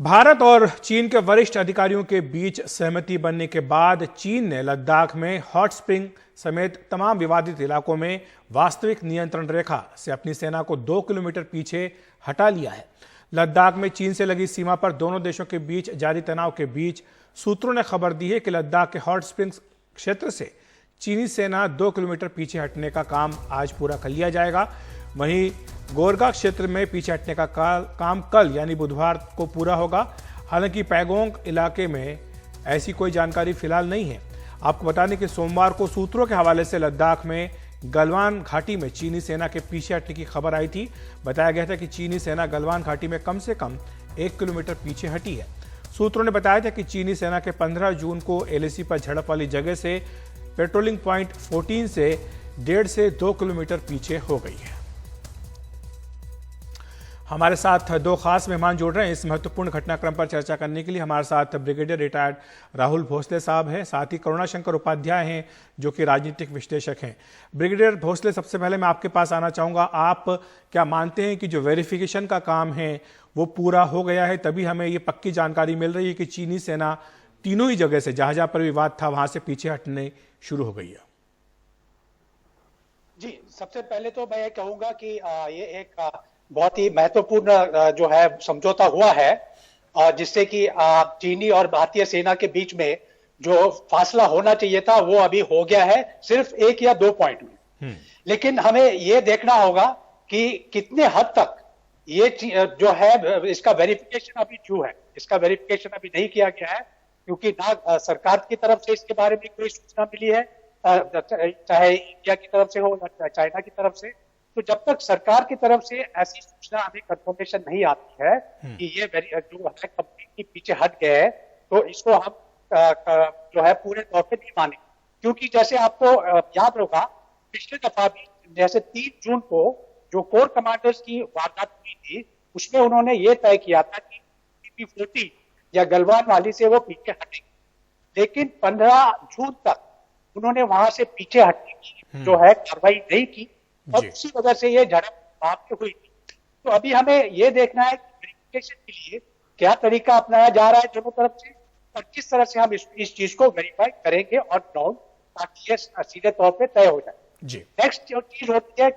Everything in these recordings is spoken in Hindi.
भारत और चीन के वरिष्ठ अधिकारियों के बीच सहमति बनने के बाद चीन ने लद्दाख में हॉट स्प्रिंग समेत तमाम विवादित इलाकों में वास्तविक नियंत्रण रेखा से अपनी सेना को 2 किलोमीटर पीछे हटा लिया है। लद्दाख में चीन से लगी सीमा पर दोनों देशों के बीच जारी तनाव के बीच सूत्रों ने खबर दी है कि लद्दाख के हॉट स्प्रिंग क्षेत्र से चीनी सेना 2 किलोमीटर पीछे हटने का काम आज पूरा कर लिया जाएगा। वहीं गोरगा क्षेत्र में पीछे हटने का काम कल यानी बुधवार को पूरा होगा। हालांकि पैगोंग इलाके में ऐसी कोई जानकारी फिलहाल नहीं है। आपको बता दें कि सोमवार को सूत्रों के हवाले से लद्दाख में गलवान घाटी में चीनी सेना के पीछे हटने की खबर आई थी। बताया गया था कि चीनी सेना गलवान घाटी में कम से कम 1 किलोमीटर पीछे हटी है। सूत्रों ने बताया था कि चीनी सेना के 15 जून को एलएसी पर झड़प वाली जगह से पेट्रोलिंग पॉइंट 14 से 1.5 से 2 किलोमीटर पीछे हो गई है। हमारे साथ 2 खास मेहमान जुड़ रहे हैं इस महत्वपूर्ण घटनाक्रम पर चर्चा करने के लिए। हमारे साथ ब्रिगेडियर रिटायर्ड राहुल भोसले साहब हैं, साथ ही करुणाशंकर उपाध्याय हैं जो कि राजनीतिक विश्लेषक हैं। ब्रिगेडियर भोसले, सबसे पहले मैं आपके पास आना चाहूंगा। आप क्या मानते हैं कि जो वेरिफिकेशन का काम है वो पूरा हो गया है? तभी हमें ये पक्की जानकारी मिल रही है कि चीनी सेना तीनों ही जगह से जहां जहां पर विवाद था वहां से पीछे हटने शुरू हो गई है। जी, सबसे पहले तो मैं ये कहूंगा कि ये एक बहुत ही महत्वपूर्ण जो है समझौता हुआ है, जिससे कि चीनी और भारतीय सेना के बीच में जो फासला होना चाहिए था वो अभी हो गया है, सिर्फ 1 या 2 पॉइंट में। लेकिन हमें ये देखना होगा कि कितने हद तक ये जो है इसका वेरिफिकेशन अभी जो है, इसका वेरिफिकेशन अभी नहीं किया गया है, क्योंकि ना सरकार की तरफ से इसके बारे में कोई सूचना मिली है, चाहे इंडिया की तरफ से हो या चाइना की तरफ से। तो जब तक सरकार की तरफ से ऐसी सूचना हमें कंफर्मेशन नहीं आती है कि ये जो है कंपनी पीछे हट गए है, तो इसको हम जो है पूरे तौर पे नहीं मानेंगे। क्योंकि जैसे आपको याद होगा, पिछले दफा भी जैसे 3 जून को जो कोर कमांडर्स की वारदात हुई थी, उसमें उन्होंने ये तय किया था कि TP40 या गलवान वाली से वो पीछे हटेंगे। लेकिन 15 जून तक उन्होंने वहां से पीछे हटने की जो है कार्रवाई नहीं की और उसी वजह से ये झड़प वहां पे हुई थी। तो अभी हमें ये देखना है कि वेरिफिकेशन के लिए क्या तरीका अपनाया जा रहा है दोनों तरफ से, और किस तरह से हम इस चीज को वेरीफाई करेंगे और ग्राउंड, ताकि ये सीधे तौर पे तय हो जाए। नेक्स्ट जो चीज होती है,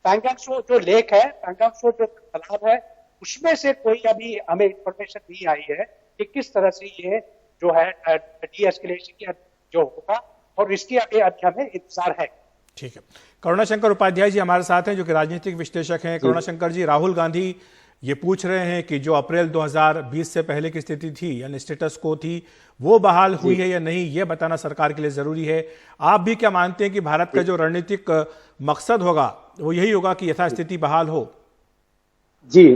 पैंगोंग त्सो जो लेक है, पैंगोंग त्सो जो तालाब है, उसमें से कोई अभी हमें इंफॉर्मेशन नहीं आई है कि किस तरह से ये जो है डी एस्केलेशन जो होगा, और इसकी अभी हमें इंतजार है। ठीक है, करुणाशंकर उपाध्याय जी हमारे साथ हैं जो कि राजनीतिक विश्लेषक हैं। करुणाशंकर जी, राहुल गांधी ये पूछ रहे हैं कि जो अप्रैल 2020 से पहले की स्थिति थी यानी स्टेटस को थी, वो बहाल हुई है या नहीं, ये बताना सरकार के लिए जरूरी है। आप भी क्या मानते हैं कि भारत का जो रणनीतिक मकसद होगा वो यही होगा कि यथास्थिति बहाल हो? जी,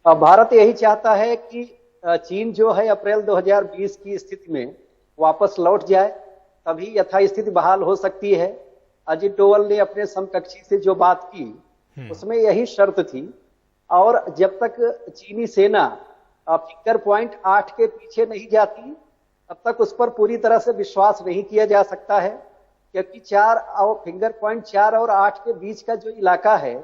भारत यही चाहता है कि चीन जो है अप्रैल 2020 की स्थिति में वापस लौट जाए, तभी यथास्थिति बहाल हो सकती है। अजित डोवल ने अपने समकक्षी से जो बात की उसमें यही शर्त थी, और जब तक चीनी सेना फिंगर पॉइंट 8 के पीछे नहीं जाती तब तक उस पर पूरी तरह से विश्वास नहीं किया जा सकता है, क्योंकि 4 और फिंगर पॉइंट 4 और 8 के बीच का जो इलाका है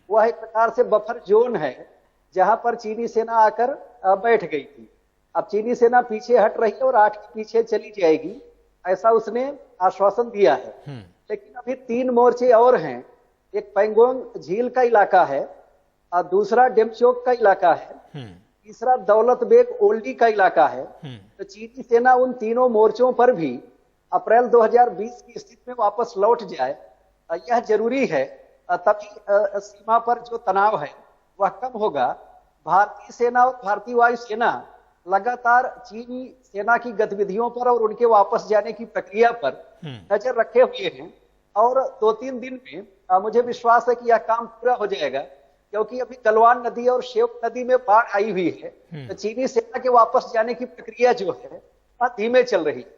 वह एक प्रकार से बफर जोन है, जहां पर चीनी सेना आकर बैठ गई थी। अब चीनी सेना पीछे हट रही है और 8 के पीछे चली जाएगी, ऐसा उसने आश्वासन दिया है। लेकिन अभी 3 मोर्चे और हैं। एक पैंगोंग झील का इलाका है, और दूसरा डेमचोक का इलाका है, तीसरा दौलत बेग ओल्डी का इलाका है। तो चीनी सेना उन तीनों मोर्चों पर भी अप्रैल 2020 की स्थिति में वापस लौट जाए, यह जरूरी है। तभी सीमा पर जो तनाव है वह कम होगा। भारतीय सेना और भारतीय वायुसेना लगातार चीनी सेना की गतिविधियों पर और उनके वापस जाने की प्रक्रिया पर नजर रखे हुए हैं, और 2-3 दिन में मुझे विश्वास है कि यह काम पूरा हो जाएगा, क्योंकि अभी गलवान नदी और श्योक नदी में बाढ़ आई हुई है। तो चीनी सेना के वापस जाने की प्रक्रिया जो है वह धीमे चल रही है।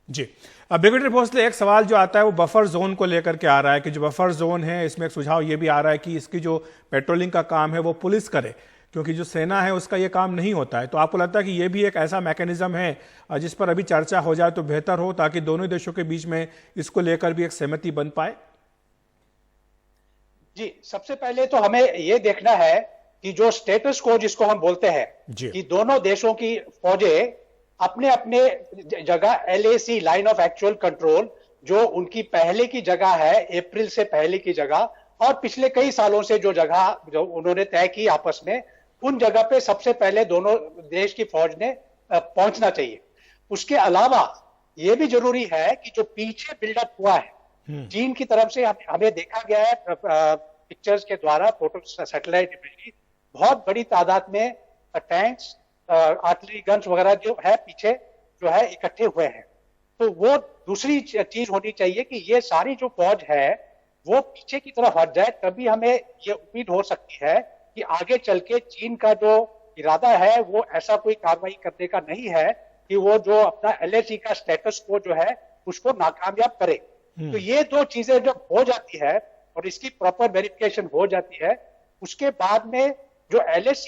जी, ब्रिगेडियर भोसले, एक सवाल जो आता है वो बफर जोन को लेकर के आ रहा है कि जो बफर जोन है इसमें एक सुझाव ये भी आ रहा है कि इसकी जो पेट्रोलिंग का काम है वो पुलिस करे, क्योंकि जो सेना है उसका ये काम नहीं होता है। तो आपको लगता है कि ये भी एक ऐसा मैकेनिज्म है जिस पर अभी चर्चा हो जाए तो बेहतर हो, ताकि दोनों देशों के बीच में इसको लेकर भी एक सहमति बन पाए? जी, सबसे पहले तो हमें ये देखना है कि जो स्टेटस को जिसको हम बोलते हैं जी। कि दोनों देशों की फौजें अपने अपने जगह LAC line of actual control जो उनकी पहले की जगह है अप्रैल से पहले की जगह और पिछले कई सालों से जो जगह जो उन्होंने तय की आपस में उन जगह पे सबसे पहले दोनों देश की फौज ने पहुंचना चाहिए। उसके अलावा यह भी जरूरी है कि जो पीछे बिल्डअप हुआ है चीन की तरफ से हमें देखा गया है पिक्चर्स के द्वारा फोटो सैटेलाइट इमेजरी बहुत बड़ी तादाद में टैंक्स आर्टिलरी गन्स वगैरह जो है पीछे जो है इकट्ठे हुए हैं। तो वो दूसरी चीज होनी चाहिए कि ये सारी जो फौज है वो पीछे की तरफ हट जाए, तभी हमें ये उम्मीद हो सकती है कि आगे चल के चीन का जो इरादा है वो ऐसा कोई कार्रवाई करने का नहीं है कि वो जो अपना LAC का स्टेटस को जो है उसको नाकामयाब करे। तो ये दो चीजें जब हो जाती है और इसकी प्रॉपर वेरिफिकेशन हो जाती है उसके बाद में जो LAC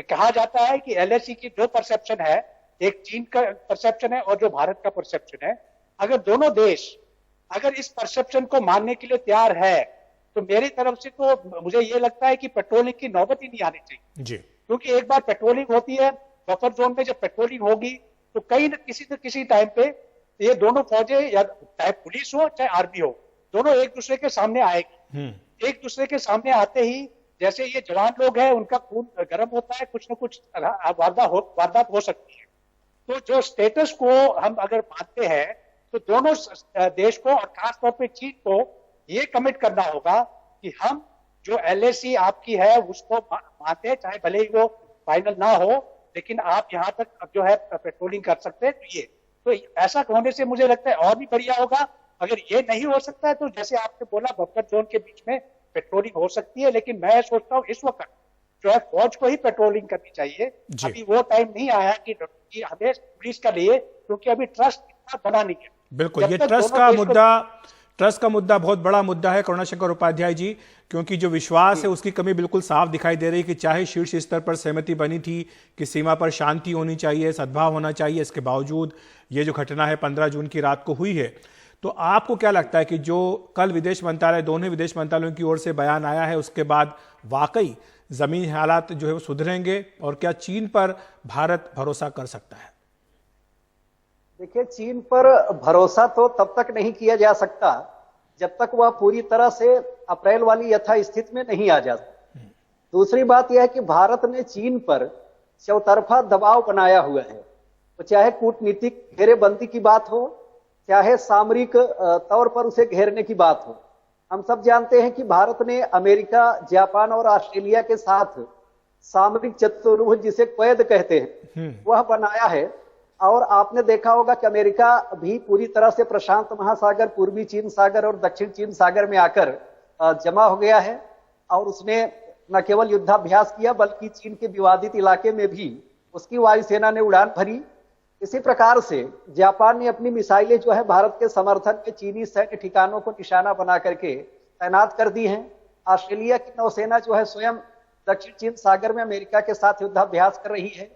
कहा जाता है कि LAC की जो परसेप्शन है एक चीन का परसेप्शन है और जो भारत का परसेप्शन है, अगर दोनों देश अगर इस परसेप्शन को मानने के लिए तैयार है तो मेरी तरफ से तो मुझे ये लगता है कि पेट्रोलिंग की नौबत ही नहीं आनी चाहिए जी। क्योंकि एक बार पेट्रोलिंग होती है बफर जोन में जब पेट्रोलिंग होगी तो कहीं न किसी टाइम पे ये दोनों फौजें या चाहे पुलिस हो चाहे आर्मी हो दोनों एक दूसरे के सामने आएगी। एक दूसरे के सामने आते ही जैसे ये जवान लोग हैं उनका खून गर्म होता है, कुछ न कुछ वारदात हो सकती है। तो जो स्टेटस को हम अगर मानते हैं तो दोनों देश को और खासतौर पे चीन को ये कमिट करना होगा कि हम जो LAC आपकी है उसको मानते हैं, चाहे भले ही वो फाइनल ना हो लेकिन आप यहाँ तक अब जो है पेट्रोलिंग कर सकते हैं। तो ऐसा होने से मुझे लगता है और भी बढ़िया होगा। अगर ये नहीं हो सकता है तो जैसे आपने बोला बफर जोन के बीच में पेट्रोलिंग हो सकती है, लेकिन मैं सोचता हूँ इस वक्त जो है फौज को ही पेट्रोलिंग करनी चाहिए। अभी वो टाइम नहीं आया कि हमें पुलिस का लिए, क्योंकि अभी ट्रस्ट इतना बना नहीं है। बिल्कुल, ये ट्रस्ट का मुद्दा बहुत बड़ा मुद्दा है करुणाशंकर उपाध्याय जी, क्योंकि जो विश्वास है उसकी कमी बिल्कुल साफ दिखाई दे रही है कि चाहे शीर्ष स्तर पर सहमति बनी थी कि सीमा पर शांति होनी चाहिए, सद्भाव होना चाहिए, इसके बावजूद ये जो घटना है 15 जून की रात को हुई है। तो आपको क्या लगता है कि जो कल विदेश मंत्रालय, दोनों विदेश मंत्रालयों की ओर से बयान आया है उसके बाद वाकई जमीनी हालात जो है वो सुधरेंगे और क्या चीन पर भारत भरोसा कर सकता है? देखिए, चीन पर भरोसा तो तब तक नहीं किया जा सकता जब तक वह पूरी तरह से अप्रैल वाली यथास्थिति में नहीं आ जाता। दूसरी बात यह है कि भारत ने चीन पर चौतरफा दबाव बनाया हुआ है, तो चाहे कूटनीतिक घेरेबंदी की बात हो चाहे सामरिक तौर पर उसे घेरने की बात हो। हम सब जानते हैं कि भारत ने अमेरिका, जापान और ऑस्ट्रेलिया के साथ सामरिक चतुर्भुज जिसे क्वेद कहते हैं वह बनाया है। और आपने देखा होगा कि अमेरिका भी पूरी तरह से प्रशांत महासागर, पूर्वी चीन सागर और दक्षिण चीन सागर में आकर जमा हो गया है और उसने न केवल युद्धाभ्यास किया बल्कि चीन के विवादित इलाके में भी उसकी वायुसेना ने उड़ान भरी। इसी प्रकार से जापान ने अपनी मिसाइलें जो है भारत के समर्थन में चीनी सैन्य ठिकानों को निशाना बना करके तैनात कर दी हैं। ऑस्ट्रेलिया की नौसेना जो है स्वयं दक्षिण चीन सागर में अमेरिका के साथ युद्धाभ्यास कर रही है।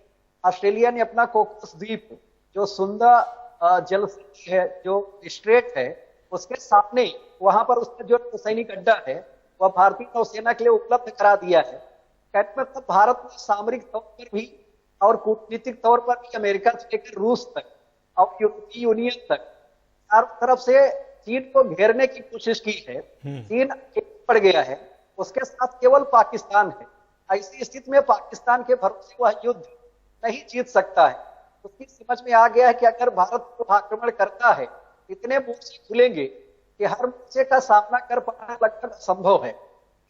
ऑस्ट्रेलिया ने अपना कोकस द्वीप जो सुंदर जल है, जो स्ट्रेट है, उसके सामने वहां पर उसका जो सैनिक अड्डा है वह भारतीय नौसेना के लिए उपलब्ध करा दिया है। कहने मतलब भारत ने सामरिक तौर पर भी और कूटनीतिक तौर पर भी अमेरिका से लेकर रूस तक और यूरोपीय यूनियन तक हर तरफ से चीन को घेरने की कोशिश की है। चीन पड़ गया है, उसके साथ केवल पाकिस्तान है। ऐसी स्थिति में पाकिस्तान के भरोसे वह युद्ध नहीं जीत सकता है। उसकी समझ में आ गया है कि अगर भारत को आक्रमण करता है इतने मोर्चे खुलेंगे कि हर मोर्चे का सामना कर पाना लगभग असंभव है।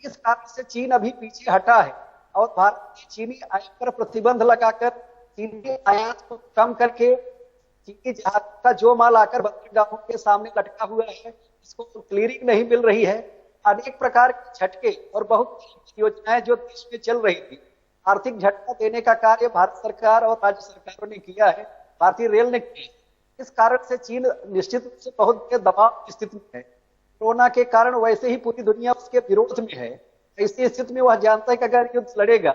इस कारण से चीन अभी पीछे हटा है और भारत ने चीनी आयात पर प्रतिबंध लगाकर चीनी आयात को कम करके चीनी जहाज का जो माल आकर बंदरगाहों के सामने लटका हुआ है इसको क्लियरिंग नहीं मिल रही है। अनेक प्रकार के झटके और बहुत योजनाएं जो देश में चल रही थी, आर्थिक झटका देने का कार्य भारत सरकार और राज्य सरकारों ने किया है, भारतीय रेल ने किया। इस कारण से चीन निश्चित रूप से बहुत बड़े दबाव की स्थिति में है। कोरोना के कारण वैसे ही पूरी दुनिया उसके विरोध में है। ऐसी स्थिति में वह जानता है कि अगर युद्ध लड़ेगा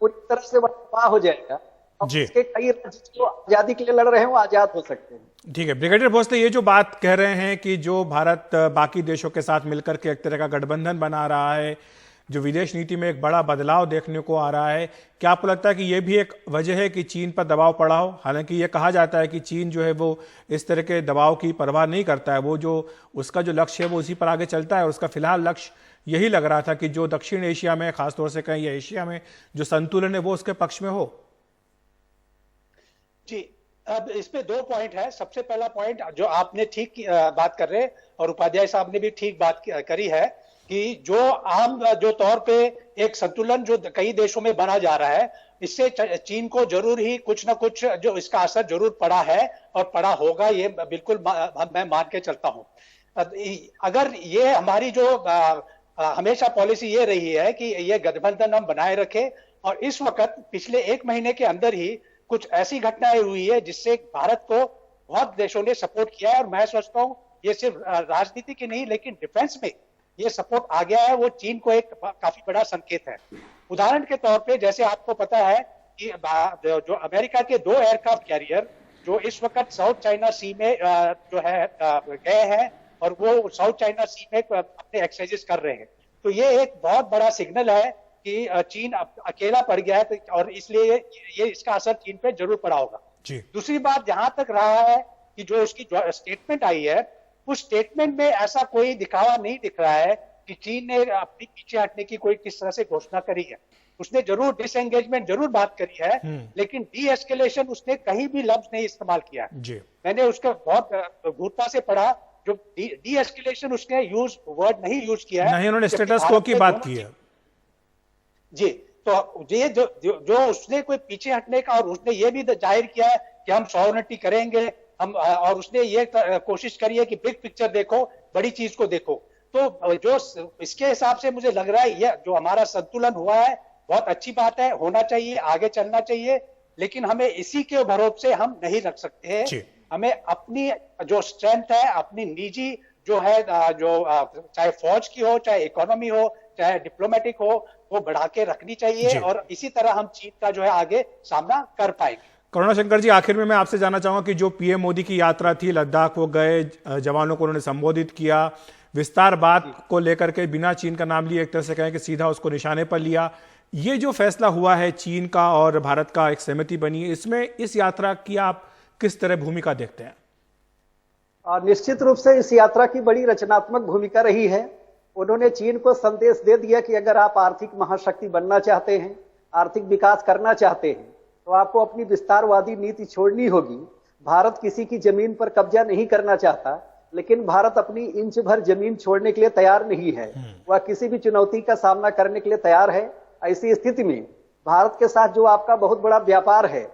पूरी तरह से वह तबाह हो जाएगा। उसके कई राज्य जो आजादी के लिए लड़ रहे हैं वो आजाद हो सकते हैं। ठीक है, ब्रिगेडियर भोसले ये जो बात कह रहे हैं कि जो भारत बाकी देशों के साथ मिलकर के एक तरह का गठबंधन बना रहा है, जो विदेश नीति में एक बड़ा बदलाव देखने को आ रहा है, क्या आपको लगता है कि ये भी एक वजह है कि चीन पर दबाव पड़ा हो? हालांकि ये कहा जाता है कि चीन जो है वो इस तरह के दबाव की परवाह नहीं करता है, वो जो उसका जो लक्ष्य है वो उसी पर आगे चलता है, और उसका फिलहाल लक्ष्य यही लग रहा था कि जो दक्षिण एशिया में, खासतौर से कहीं या एशिया में जो संतुलन है वो उसके पक्ष में हो। जी, अब इसमें दो पॉइंट है। सबसे पहला पॉइंट जो आपने ठीक बात कर रहे, और उपाध्याय साहब ने भी ठीक बात करी है कि जो आम जो तौर पे एक संतुलन जो कई देशों में बना जा रहा है, इससे चीन को जरूर ही कुछ ना कुछ जो इसका असर जरूर पड़ा है और पड़ा होगा, ये बिल्कुल मैं मान के चलता हूं। अगर ये हमारी जो हमेशा पॉलिसी ये रही है कि ये गठबंधन हम बनाए रखें, और इस वक्त पिछले एक महीने के अंदर ही कुछ ऐसी घटनाएं हुई है जिससे भारत को बहुत देशों ने सपोर्ट किया है, और मैं सोचता हूं ये सिर्फ राजनीति की नहीं लेकिन डिफेंस में ये सपोर्ट आ गया है, वो चीन को एक काफी बड़ा संकेत है। उदाहरण के तौर पे जैसे आपको पता है कि जो अमेरिका के 2 एयरक्राफ्ट कैरियर जो इस वक्त साउथ चाइना सी में जो है गए हैं, और वो साउथ चाइना सी में अपने एक्सरसाइज कर रहे हैं, तो ये एक बहुत बड़ा सिग्नल है कि चीन अकेला पड़ गया है, और इसलिए ये इसका असर चीन पे जरूर पड़ा होगा। दूसरी बात, जहां तक रहा है कि जो उसकी स्टेटमेंट आई है, उस स्टेटमेंट में ऐसा कोई दिखावा नहीं दिख रहा है कि चीन ने अपनी पीछे हटने की कोई किस तरह से घोषणा करी है। उसने जरूर डिसएंगेजमेंट जरूर बात करी है, लेकिन डी एस्केलेशन उसने कहीं भी लफ्ज नहीं इस्तेमाल किया। मैंने उसका बहुत गूढ़ता से पढ़ा, जो डी एस्केलेशन उसने वर्ड नहीं यूज किया है, नहीं उन्होंने स्टेटस को की बात की है। जी, तो ये जो उसने कोई पीछे हटने का, और उसने ये भी जाहिर किया है कि हम सॉवरेनिटी करेंगे हम, और उसने ये कोशिश करी है कि बिग पिक्चर देखो, बड़ी चीज को देखो। तो जो इसके हिसाब से मुझे लग रहा है ये जो हमारा संतुलन हुआ है बहुत अच्छी बात है, होना चाहिए, आगे चलना चाहिए, लेकिन हमें इसी के भरोसे हम नहीं रख सकते हैं। हमें अपनी जो स्ट्रेंथ है, अपनी निजी जो है, जो चाहे फौज की हो, चाहे इकोनॉमी हो, चाहे डिप्लोमेटिक हो, वो बढ़ा के रखनी चाहिए, और इसी तरह हम चीन का जो है आगे सामना कर पाएंगे। करुणा शंकर जी, आखिर में मैं आपसे जानना चाहूंगा कि जो पीएम मोदी की यात्रा थी लद्दाख, वो गए, जवानों को उन्होंने संबोधित किया, विस्तार बात को लेकर के बिना चीन का नाम लिए एक तरह से कहें कि सीधा उसको निशाने पर लिया। ये जो फैसला हुआ है चीन का और भारत का, एक सहमति बनी है, इसमें इस यात्रा की आप किस तरह भूमिका देखते हैं? निश्चित रूप से इस यात्रा की बड़ी रचनात्मक भूमिका रही है। उन्होंने चीन को संदेश दे दिया कि अगर आप आर्थिक महाशक्ति बनना चाहते हैं, आर्थिक विकास करना चाहते हैं, तो आपको अपनी विस्तारवादी नीति छोड़नी होगी। भारत किसी की जमीन पर कब्जा नहीं करना चाहता, लेकिन भारत अपनी इंच भर जमीन छोड़ने के लिए तैयार नहीं है। वह किसी भी चुनौती का सामना करने के लिए तैयार है। ऐसी स्थिति में भारत के साथ जो आपका बहुत बड़ा व्यापार है,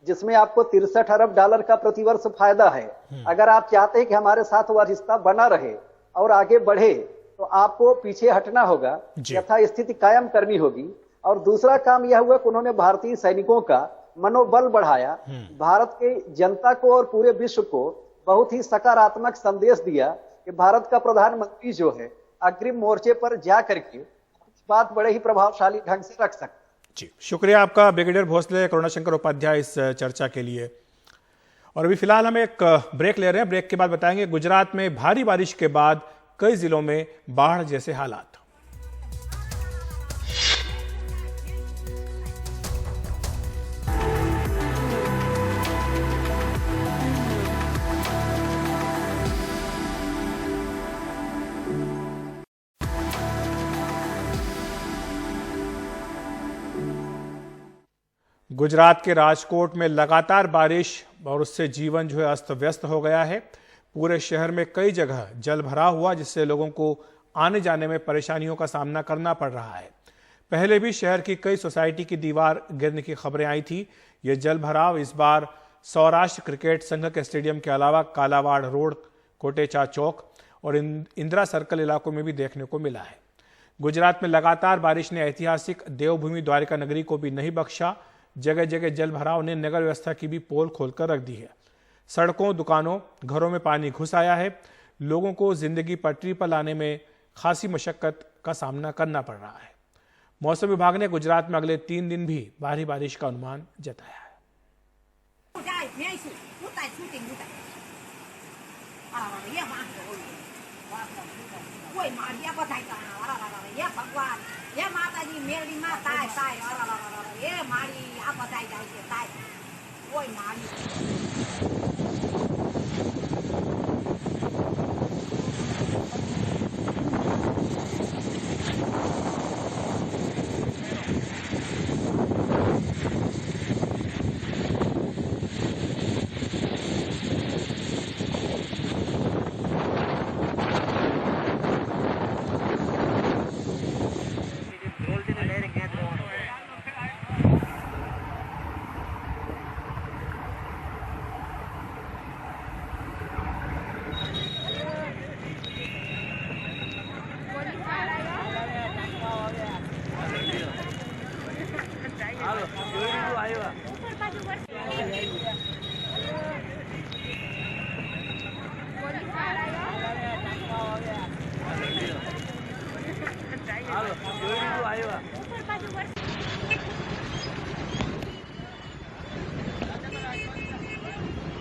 जिसमें आपको 63 अरब डॉलर का प्रतिवर्ष फायदा है, अगर आप चाहते हैं कि हमारे साथ वह रिश्ता बना रहे और आगे बढ़े, तो आपको पीछे हटना होगा, यथास्थिति कायम करनी होगी। और दूसरा काम यह हुआ कि उन्होंने भारतीय सैनिकों का मनोबल बढ़ाया, भारत के जनता को और पूरे विश्व को बहुत ही सकारात्मक संदेश दिया कि भारत का प्रधानमंत्री जो है अग्रिम मोर्चे पर जा करके बात बड़े ही प्रभावशाली ढंग से रख सकते। जी, शुक्रिया आपका ब्रिगेडियर भोसले, करुणा शंकर उपाध्याय, इस चर्चा के लिए। और अभी फिलहाल हम एक ब्रेक ले रहे हैं। ब्रेक के बाद बताएंगे गुजरात में भारी बारिश के बाद कई जिलों में बाढ़ जैसे हालात। गुजरात के राजकोट में लगातार बारिश और उससे जीवन जो है अस्त व्यस्त हो गया है। पूरे शहर में कई जगह जल भरा हुआ, जिससे लोगों को आने जाने में परेशानियों का सामना करना पड़ रहा है। पहले भी शहर की कई सोसाइटी की दीवार गिरने की खबरें आई थी। ये जल भराव इस बार सौराष्ट्र क्रिकेट संघ के स्टेडियम के अलावा कालावाड़ रोड, कोटेचा चौक और इंदिरा सर्कल इलाकों में भी देखने को मिला है। गुजरात में लगातार बारिश ने ऐतिहासिक देवभूमि द्वारिका नगरी को भी नहीं बख्शा। जगह जगह जल भराव ने नगर व्यवस्था की भी पोल खोलकर रख दी है। सड़कों, दुकानों, घरों में पानी घुस आया है। लोगों को जिंदगी पटरी पर लाने में खासी मशक्कत का सामना करना पड़ रहा है। मौसम विभाग ने गुजरात में अगले 3 दिन भी भारी बारिश का अनुमान जताया है। તાય તાય એ મારી આ બધાય જાય છે તાય કોઈ મારી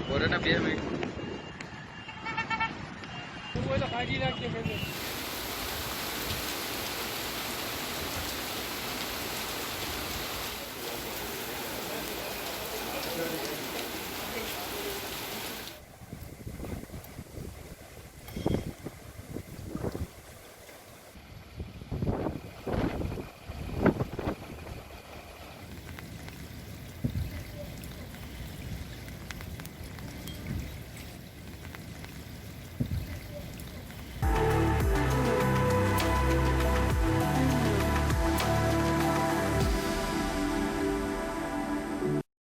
કોરોના 2 મિનિટ